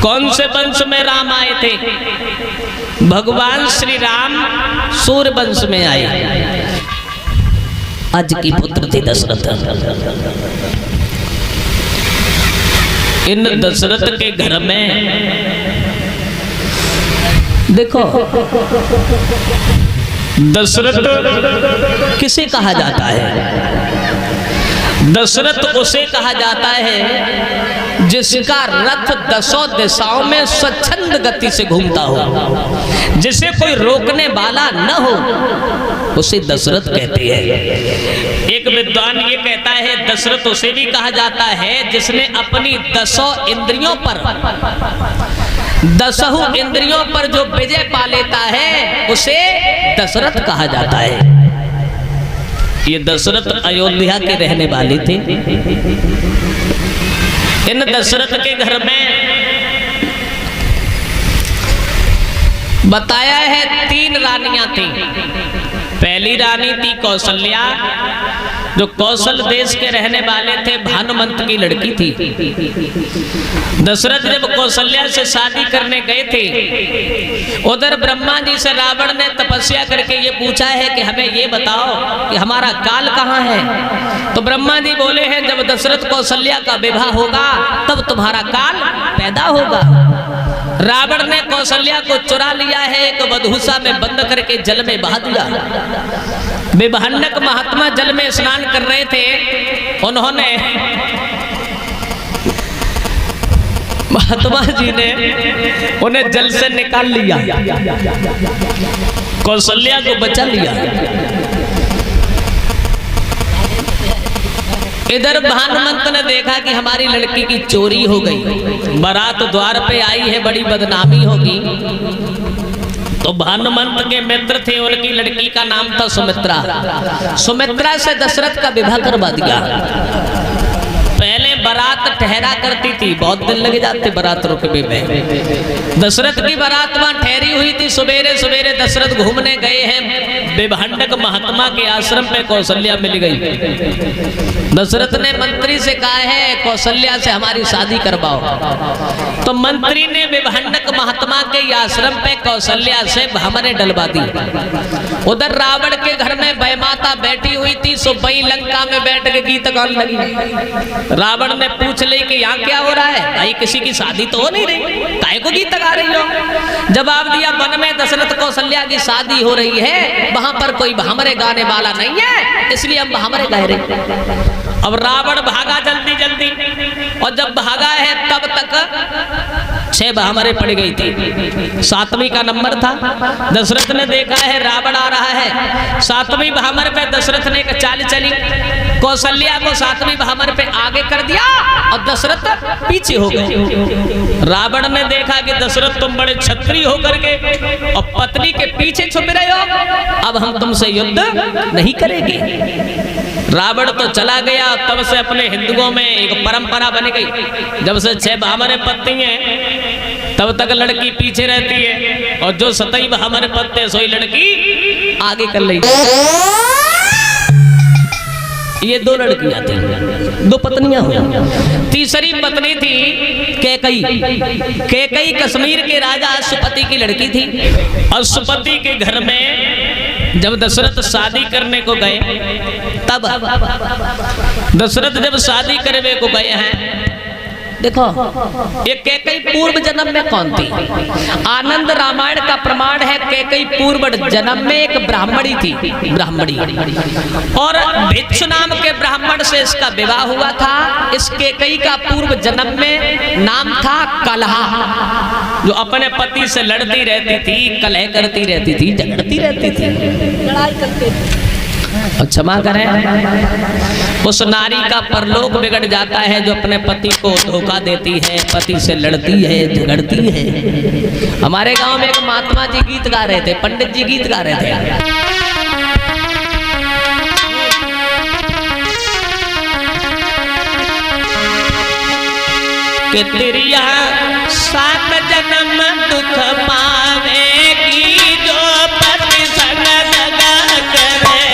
कौन से वंश में राम आए थे? भगवान श्री राम सूर्य वंश में आए। आज की पुत्र थे दशरथ। इन दशरथ के घर में देखो, दशरथ किसे कहा जाता है? दशरथ उसे कहा जाता है जिसका रथ दसों दिशाओं में स्वच्छंद गति से घूमता हो, जिसे कोई रोकने वाला न हो, उसे दशरथ कहते हैं। एक विद्वान ये कहता है दशरथ उसे भी कहा जाता है जिसने अपनी दसों इंद्रियों पर, दसहु इंद्रियों पर जो विजय पा लेता है उसे दशरथ कहा जाता है। ये दशरथ अयोध्या के रहने वाले थे। इन दशरथ के घर में बताया है 3 रानियां थी। पहली रानी थी कौशल्या, जो कौशल देश के रहने वाले थे, भानुमंत की लड़की थी। दशरथ जब कौशल्या से शादी करने गए थे, उधर ब्रह्मा जी से रावण ने तपस्या करके ये पूछा है कि हमें ये बताओ कि हमारा काल कहाँ है। तो ब्रह्मा जी बोले हैं जब दशरथ कौशल्या का विवाह होगा तब तुम्हारा काल पैदा होगा। रावण ने कौशल्या को चुरा लिया है, एक बदहुसा में बंद करके जल में बहा दिया। विभंडक महात्मा जल में स्नान कर रहे थे, उन्होंने, महात्मा जी ने उन्हें जल से निकाल लिया, कौशल्या को बचा लिया। इधर भानुमंत ने देखा कि हमारी लड़की की चोरी हो गई, बारात द्वार पे आई है, बड़ी बदनामी होगी। तो भानुमंत के मित्र थे, उनकी लड़की का नाम था सुमित्रा। सुमित्रा से दशरथ का विवाह करवा दिया। पहले बारात ठहरा करती थी, बहुत दिन लगे जाते बारात रुकने में। दशरथ की बारात वहां ठहरी हुई थी। सवेरे सवेरे दशरथ घूमने गए हैं, विभंडक महात्मा के आश्रम पे कौशल्या मिल गई। दशरथ ने मंत्री से कहा है कौशल्या से हमारी शादी करवाओ। तो मंत्री ने विभंडक महात्मा के आश्रम पे कौशल्या से भामरे डलवा दी। उधर रावण के घर में वैमाता बैठी हुई थी, सो वही लंका में बैठ के गीत गाने लगी। रावण ने पूछ ली कि यहाँ क्या हो रहा है? भाई किसी की शादी तो हो नहीं रही, काहे को गीत गा रही हो? जवाब दिया वन में दशरथ कौशल्या की शादी हो रही है, वहां पर कोई भामरे गाने वाला नहीं है, इसलिए हम भामरे गा रहे। अब रावण भागा जल्दी जल्दी, और जब भागा है तब तक 6 भामरे पड़ गई थी, 7वीं का नंबर था। दशरथ ने देखा है रावण आ रहा है, 7वीं भामर पे दशरथ ने एक चाल चली, कौशल्या को 7वीं भामर पे आगे कर दिया और दशरथ पीछे हो गए। रावण ने देखा कि दशरथ तुम बड़े क्षत्रिय होकर के और पत्नी के पीछे छुप रहे हो, अब हम तुमसे युद्ध नहीं करेंगे। रावण तो चला गया। तब से अपने हिंदुओं में एक परंपरा बन गई, जब से 6 भामरे पत्ती हैं तब तक लड़की पीछे रहती है, और जो 7 भामरे पत्ते सोई लड़की आगे कर ली। ये 2 लड़कियां थी, 2 पत्नियां हुई। तीसरी पत्नी थी कैकई। कैकई कश्मीर के राजा अश्वपति की लड़की थी। अश्वपति के घर में जब दशरथ शादी करने को गए, तब दशरथ जब शादी करने को गए हैं, देखो ये कैकई पूर्व जन्म में कौन थी? आनंद रामायण का प्रमाण है कैकई पूर्व जन्म में एक ब्राह्मणी थी, ब्राह्मणी, और भिक्षु नाम के ब्राह्मण से इसका विवाह हुआ था। इस कैकई का पूर्व जन्म में नाम था कलहा, जो अपने पति से लड़ती रहती थी, कलह करती रहती थी, झगड़ती रहती थी, लड़ाई करती थी। क्षमा करें, उस नारी का परलोक बिगड़ जाता है जो अपने पति को धोखा देती है, पति से लड़ती है, झगड़ती है। हमारे गांव में एक महात्मा जी गीत गा रहे थे, पंडित जी गीत गा रहे थे, कि तेरी यहाँ 7 जन्म दुख पावेगी जो पति संग दगा करेगी।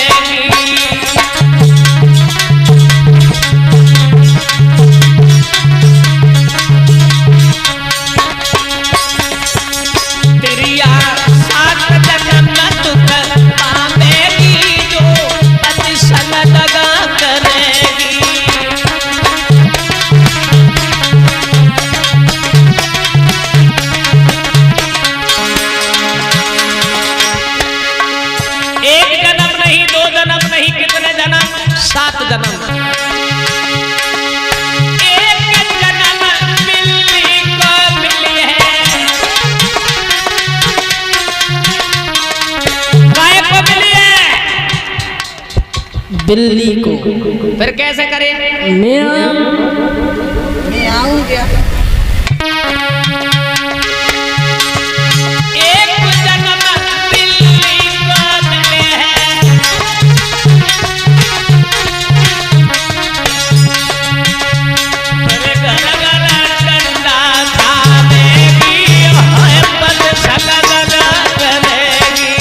बिल्ली को। फिर कैसे करे? मैं आऊंगा। एक जन्म बिल्ली को मिले हैं, घर घर डंडा थामेगी, है पद सगन करेगी।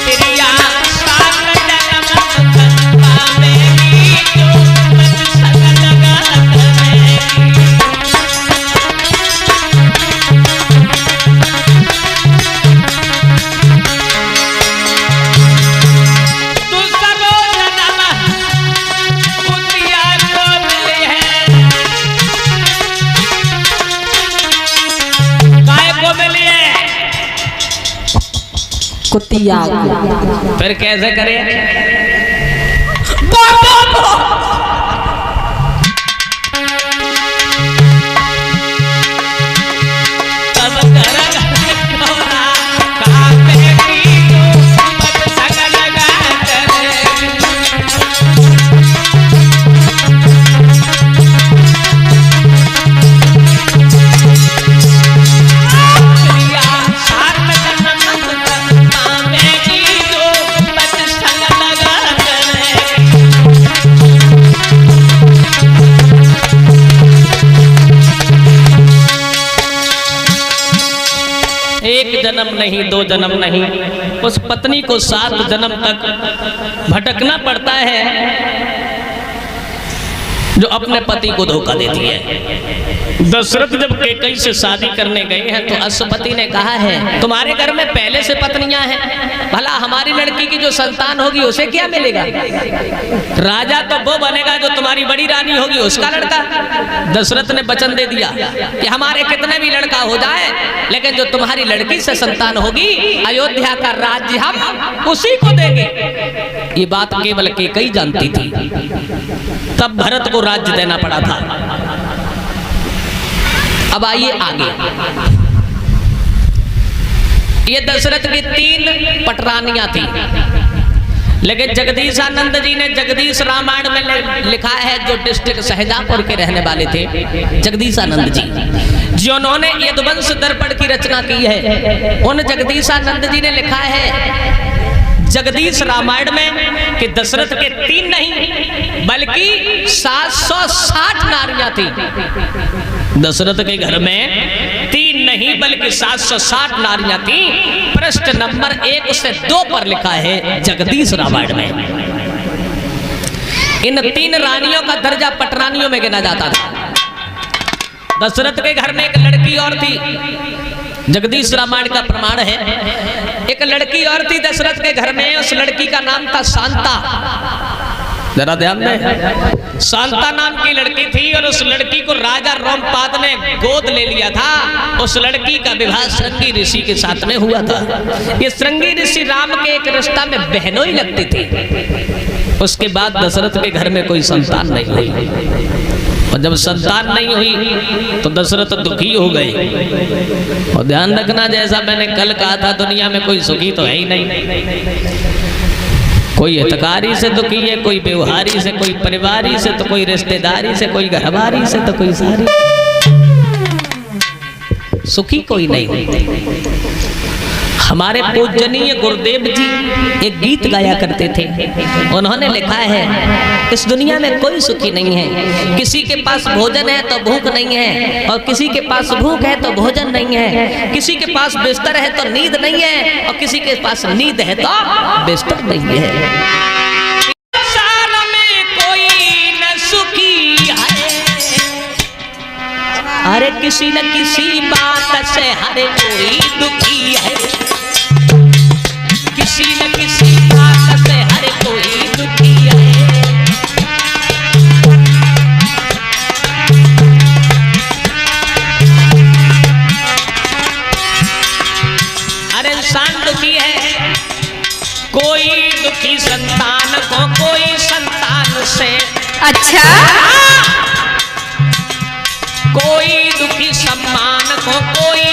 प्रिया सात जन्म थामेगी, जो पद सगन करेगी। दूसरो जन्म कुतिया को मिले हैं, काय को मिली है? कुतिया को। फिर कैसे करे? तब घर घोड़ा काटेगी, जो पद सगन करेगी। प्रिया सात जन्म थामेगी, जो पद सगन करेगी। एक जन्म नहीं, दो जन्म नहीं, उस पत्नी को 7 जन्म तक भटकना पड़ता है जो अपने पति को धोखा देती है। दशरथ जब कैकई से शादी करने गए हैं तो अश्वपति ने कहा है तुम्हारे घर में पहले से पत्नियां हैं, भला हमारी लड़की की जो संतान होगी उसे क्या मिलेगा? राजा तो वो बनेगा जो तुम्हारी बड़ी रानी होगी उसका लड़का। दशरथ ने वचन दे दिया कि हमारे कितने भी लड़का हो जाए, लेकिन जो तुम्हारी लड़की से संतान होगी अयोध्या का राज्य हम उसी को देंगे। ये बात केवल कैकई जानती थी, तब भरत को राज्य देना पड़ा था। अब आइए आगे। ये दशरथ की 3 पटरानियां थी, लेकिन जगदीश आनंद जी ने जगदीश रामायण में लिखा है, जो डिस्ट्रिक्ट शाहजहांपुर के रहने वाले थे जगदीश आनंद जी, जिन्होंने यदुवंश दर्पण की रचना की है, उन जगदीश आनंद जी ने लिखा है जगदीश रामायण में कि दशरथ के 3 नहीं बल्कि 760 नारियां थी। दशरथ के घर में 3 नहीं बल्कि 760 नारियां थी। पृष्ठ नंबर 1 से 2 पर लिखा है जगदीश रामायण में। इन 3 रानियों का दर्जा पटरानियों में गिना जाता था। दशरथ के घर में एक लड़की और थी, जगदीश रामायण का प्रमाण है। एक लड़की और थी दशरथ के घर में, उस लड़की का नाम था शांता। जरा ध्यान दें, शांता नाम की लड़की थी और उस लड़की को राजा रोमपाद ने गोद ले लिया था। उस लड़की का विवाह श्रृंगी ऋषि के साथ में हुआ था। ये श्रृंगी ऋषि राम के एक रिश्ता में बहनों ही लगती थी। उसके बाद दशरथ के घर में कोई संतान नहीं हुई, और जब संतान नहीं हुई तो दशरथ दुखी हो गए। और ध्यान रखना, जैसा मैंने कल कहा था, दुनिया में कोई सुखी तो है ही नहीं। कोई हितकारी से दुखी है, कोई व्यवहारी से, कोई परिवारी से, तो कोई रिश्तेदारी से, कोई घरवारी से, तो कोई सारी, सुखी कोई नहीं। हमारे पूजनीय गुरुदेव जी एक गीत गाया करते थे। उन्होंने लिखा है इस दुनिया में कोई सुखी नहीं है। किसी के पास भोजन है तो भूख नहीं है, और किसी के पास भूख है तो भोजन नहीं है। किसी के पास बिस्तर है तो नींद नहीं है, और किसी के पास नींद है तो बिस्तर नहीं है। संसार में कोई न सुखी है, अरे किसी न किसी बात से हर कोई दुखी है। किसी न किसी बात से हर कोई दुखी है। हर इंसान दुखी है। कोई दुखी संतान को, कोई संतान से। अच्छा, कोई दुखी सम्मान को, कोई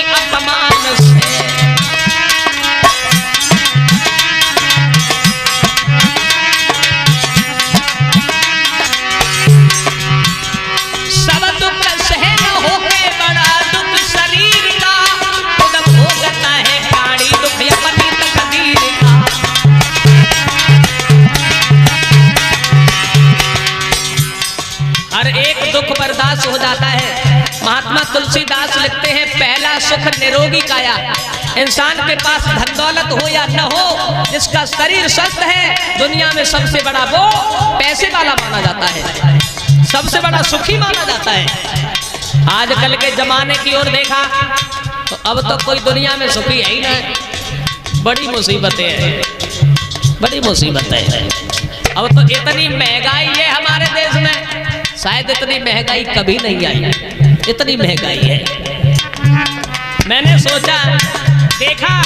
दुख बर्दाश्त हो जाता है। महात्मा तुलसीदास लिखते हैं, पहला सुख निरोगी काया। इंसान के पास धन दौलत हो या न हो, जिसका शरीर स्वस्थ है, दुनिया में सबसे बड़ा वो पैसे वाला माना जाता है, सबसे बड़ा सुखी माना जाता है। आजकल के जमाने की ओर देखा तो अब तो कोई दुनिया में सुखी है ही ना। बड़ी मुसीबतें हैं, बड़ी मुसीबतें हैं। अब तो इतनी महंगाई है हमारे देश में, शायद इतनी महंगाई कभी नहीं आई, इतनी महंगाई है। मैंने सोचा, देखा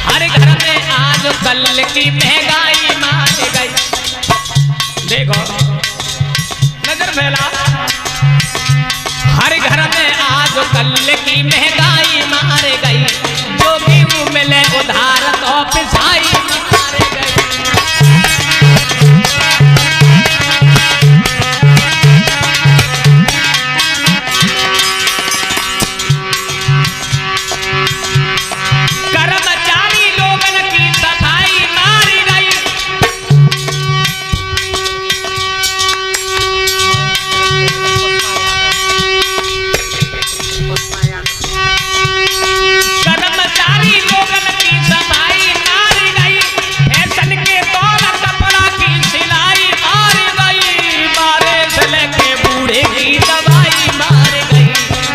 हर घर में आज कल की महंगाई मान गई। देखो नजर फैला, हर घर में आज कल की महंगाई मार गई। जो भी मुंह मिले उधार तो पिसाई मार गई। कर्मचारी लोगन की सफाई मार गई। कर्मचारी लोगन की सफाई मार गई। फैशन के तौर कपड़ा की सिलाई मार गई। बारे से लेके बूढ़े की दवाई मार गई,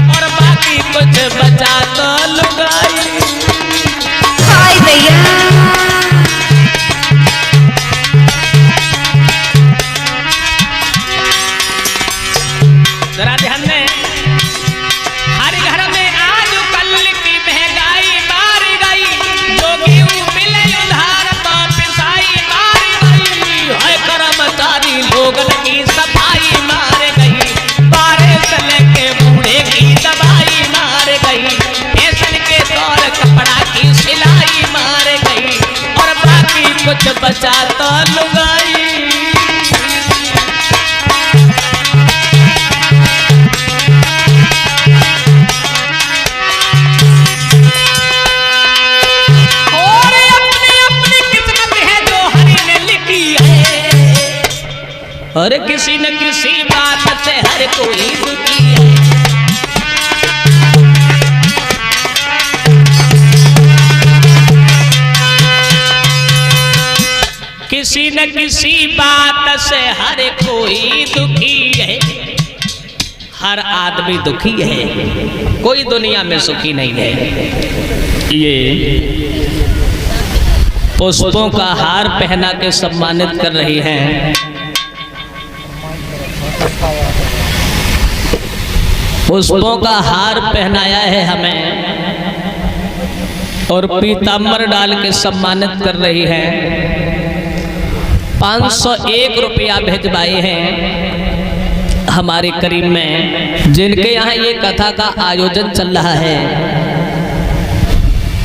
और बाकी कुछ बचा तो लुगाई। हाय भैया जरा ध्यान दें, हर घर में आज कल की महंगाई मार गई। जो गेहूं मिले उधार तो पिसाई मार गई। हाय कर्मचारी लोगन की सफाई मार गई। बारे से लेके बूढ़े की दवाई मार गई। फैशन के दौर कपड़ा की सिलाई मार गई, और बाकी कुछ बचा तो लुगाई। और अपनी अपनी किस्मत है जो हरि ने लिखी है, और किसी न किसी बात से हर कोई दुखी है। किसी न किसी बात से हर कोई दुखी है। हर आदमी दुखी है, कोई दुनिया में सुखी नहीं है। ये पुष्पों का हार पहना के सम्मानित कर रही हैं। पुष्पों का हार पहनाया है हमें, और पीताम्बर डाल के सम्मानित कर रही है। 501 रुपया भेजवाए हैं हमारे करीब में, जिनके यहाँ ये कथा का आयोजन चल रहा है।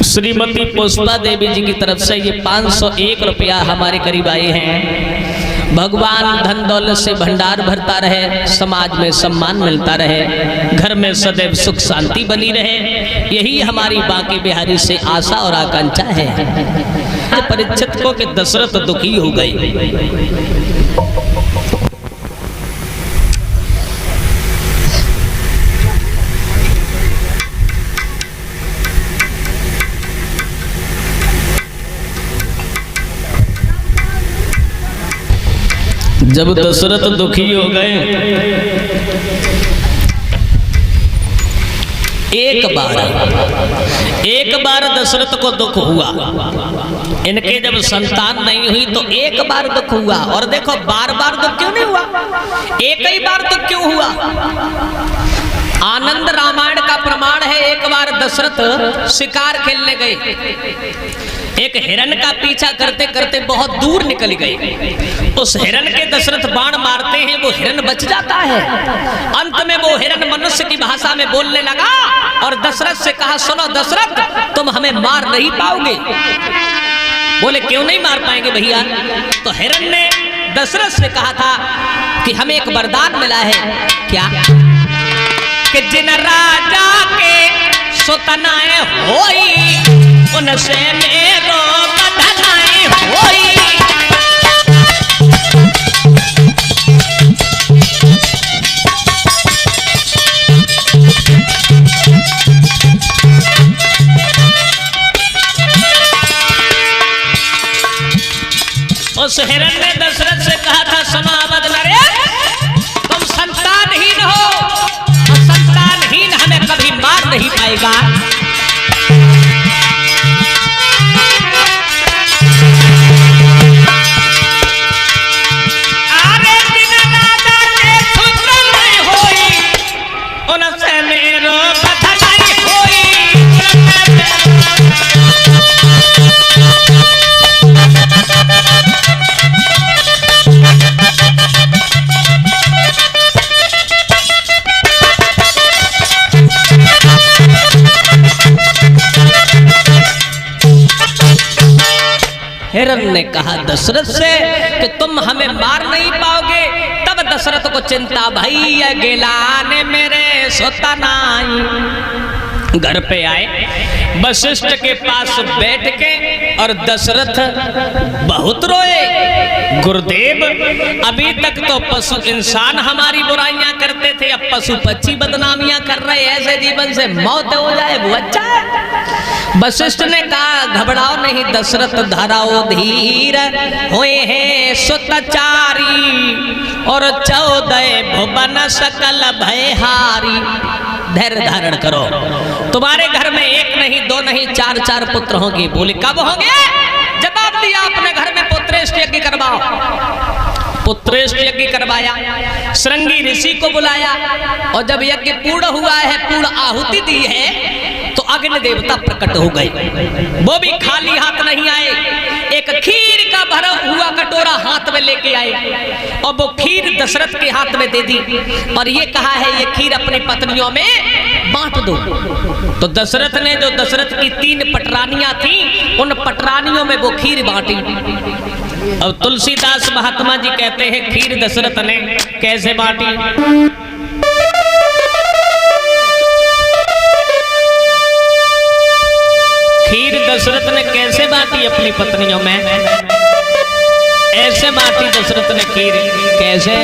श्रीमती पुष्पा देवी जी की तरफ से ये 501 रुपया हमारे करीब आए हैं। भगवान धन दौलत से भंडार भरता रहे, समाज में सम्मान मिलता रहे, घर में सदैव सुख शांति बनी रहे, यही हमारी बांके बिहारी से आशा और आकांक्षा है। परीक्षित को के दशरथ दुखी हो गए। जब दशरथ दुखी हो गए, एक बार दशरथ को दुख हुआ। इनके जब संतान नहीं हुई तो एक बार दुख हुआ, और देखो बार बार दुख क्यों नहीं हुआ, एक ही बार दुख क्यों हुआ। आनंद रामायण का प्रमाण है। एक बार दशरथ शिकार खेलने गए, एक हिरण का पीछा करते करते बहुत दूर निकल गए। उस हिरण के दशरथ बाण मारते हैं, वो हिरण बच जाता है। अंत में वो हिरण मनुष्य की भाषा में बोलने लगा और दशरथ से कहा, सुनो दशरथ, तुम हमें मार नहीं पाओगे। बोले क्यों नहीं मार पाएंगे भैया। तो हिरण ने दशरथ से कहा था कि हमें एक वरदान मिला है। क्या? कि जिन राजा के सुतनाए होई, उनसे मेरो बधनाए होई। उस हिरण ने दशरथ से कहा था, सुनो अवध नरे, तुम संतानहीन हो और संतानहीन हमें कभी मार नहीं पाएगा। अरे बिन राजा के पुत्र नहीं होई, उनसे मेरो कथा नहीं होई। हिरण ने कहा दशरथ से कि तुम हमें मार नहीं पाओगे। तब दशरथ को चिंता भई, गेलाने मेरे सोता नाई। घर पे आए, वशिष्ठ के पास बैठ के और दशरथ बहुत रोए। गुरुदेव, अभी तक तो पशु इंसान हमारी बुराइयां करते थे, अब पशु पक्षी बदनामियां कर रहे, ऐसे जीवन से मौत हो जाए वो अच्छा है। वशिष्ठ ने कहा, घबराओ नहीं दशरथ, धराओ धीर, हुए हैं सुतचारी और 14 भुवन सकल भयहारी। धैर्य धारण करो, तुम्हारे घर में एक नहीं, दो नहीं, 4 पुत्र होंगे। बोले कब होंगे? जवाब दिया, अपने घर में पुत्रेष्ट यज्ञ करवाओ। पुत्रेष्ट यज्ञ करवाया, श्रृंगी ऋषि को बुलाया और जब यज्ञ पूर्ण हुआ है, पूर्ण आहुति दी है, तो अग्नि देवता प्रकट हो गए। वो भी खाली हाथ नहीं आए, एक खीर का भरा हुआ कटोरा हाथ में लेके आए और वो खीर दशरथ के हाथ में दे दी और ये कहा है, ये खीर अपनी पत्नियों में बांट दो। तो दशरथ ने, जो दशरथ की 3 पटरानियां थी, उन पटरानियों में वो खीर बांटी। अब तुलसीदास महात्मा जी कहते हैं, खीर दशरथ ने कैसे बांटी? खीर दशरथ ने कैसे बांटी अपनी पत्नियों में? ऐसे बांटी दशरथ ने खीर। कैसे?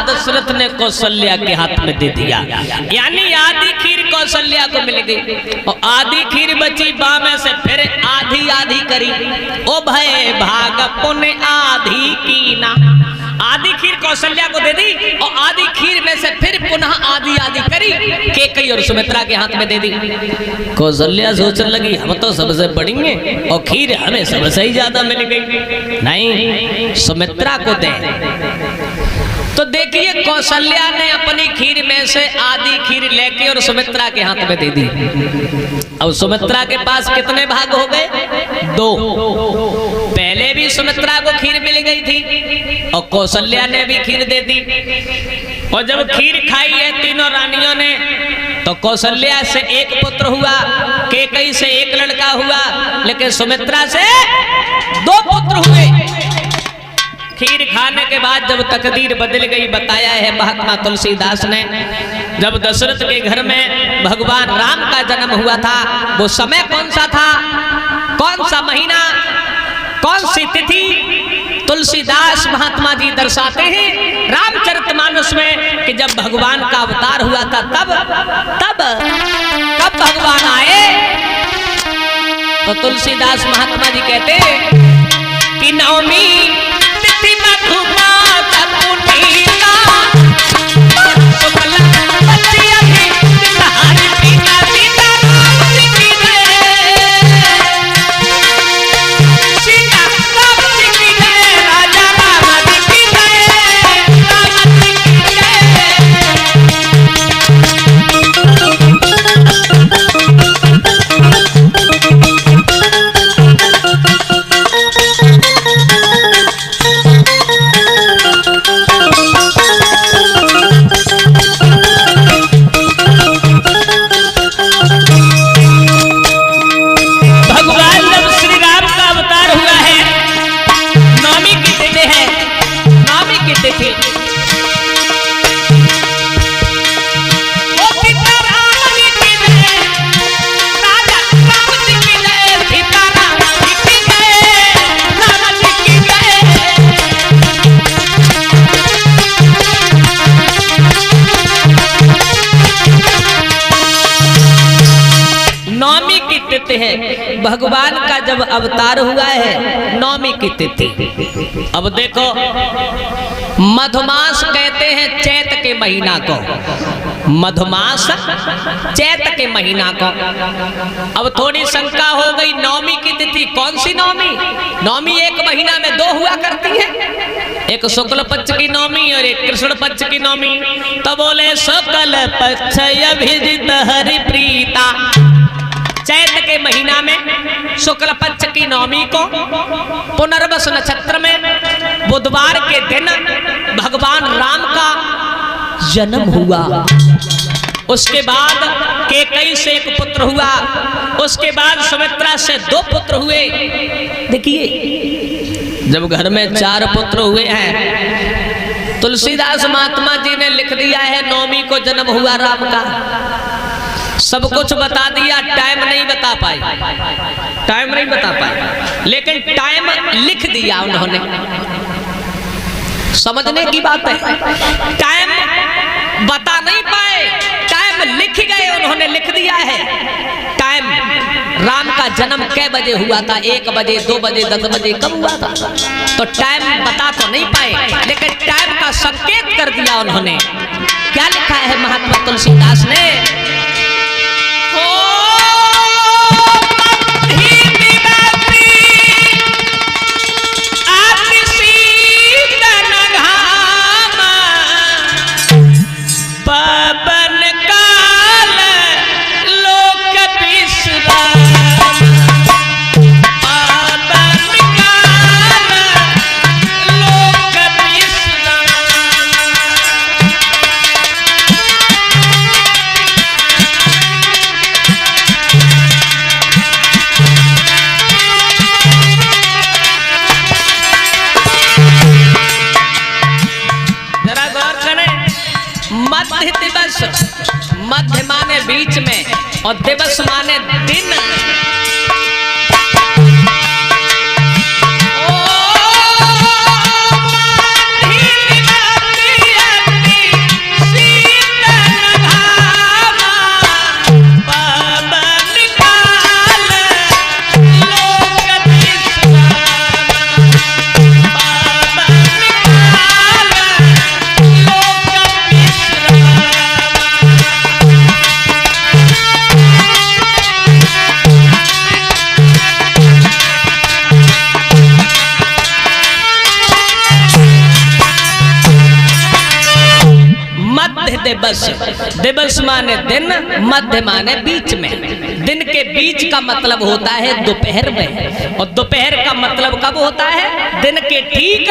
दशरथ ने कौशल्या के हाथ में दे दिया, यानी आधी खीर कौशल्या को मिल गई और आधी खीर बची बामे से फिर आधी आधी करी। ओ भय भाग पुण्य आधी कीना, आधी खीर कौशल्या को दे दी और आधी खीर में से फिर पुनः आधी आधी करी, केकई और सुमित्रा के हाथ में दे दी। कौशल्या सोचने लगी, हम तो सबसे बड़ी हैं और खीर हमें सबसे ही ज्यादा मिल गई, नहीं सुमित्रा को दे। तो देखिए कौशल्या ने अपनी खीर में से आधी खीर लेके और सुमित्रा के हाथ में दे दी। अब सुमित्रा के पास कितने भाग हो गए? 2। पहले भी सुमित्रा को खीर मिल गई थी और कौशल्या ने भी खीर दे दी। और जब खीर खाई है तीनों रानियों ने, तो कौशल्या से 1 पुत्र हुआ, केकई से 1 लड़का हुआ, लेकिन सुमित्रा से 2 पुत्र हुए। खीर खाने के बाद जब तकदीर बदल गई, बताया है महात्मा तुलसीदास ने, जब दशरथ के घर में भगवान राम का जन्म हुआ था, वो समय कौन सा था, कौन सा महीना, कौन सी तिथि? तुलसीदास महात्मा जी दर्शाते हैं रामचरितमानस में कि जब भगवान का अवतार हुआ था, तब कब भगवान आए? तो तुलसीदास महात्मा जी कहते हैं कि नवमी की तिथि है, भगवान का जब अवतार हुआ है नवमी की तिथि। अब देखो मधुमास कहते हैं चैत के महीना को, मधुमास चैत के महीना को। अब थोड़ी शंका हो गई नवमी की तिथि कौन सी नवमी? नवमी एक महीना में दो हुआ करती है, एक शुक्ल पक्ष की नवमी और एक कृष्ण पक्ष की नवमी। तो बोले शुक्ल पक्ष अभिजित हरि प्रीता, चैत के महीना में शुक्ल पक्ष की नवमी को पुनर्वसु नक्षत्र में बुधवार के दिन भगवान राम का जन्म हुआ। उसके बाद कैकेयी से एक पुत्र हुआ, उसके बाद सुमित्रा से 2 पुत्र हुए। देखिए जब घर में 4 पुत्र हुए हैं, तुलसीदास महात्मा जी ने लिख दिया है नवमी को जन्म हुआ राम का। सब कुछ बता दिया, टाइम नहीं बता पाए, टाइम नहीं बता पाए, लेकिन टाइम लिख दिया उन्होंने। समझने की बात है, टाइम बता नहीं पाए, टाइम लिख गए, उन्होंने लिख दिया है टाइम। राम का जन्म कै बजे हुआ था? 1 बजे, 2 बजे, 10 बजे, कब हुआ था? तो टाइम बता तो नहीं पाए, लेकिन टाइम का संकेत कर दिया उन्होंने। क्या लिखा है महात्मा तुलसीदास ने? मध्य माने बीच में और दिवस माने दिन। दिवस, दिवस माने दिन, मध्य माने बीच में। दिन के बीच का मतलब होता है दोपहर में, और दोपहर का मतलब कब होता है? दिन के ठीक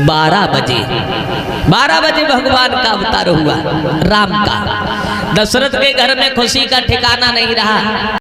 12 बजे। 12 बजे भगवान का अवतार हुआ राम का। दशरथ के घर में खुशी का ठिकाना नहीं रहा।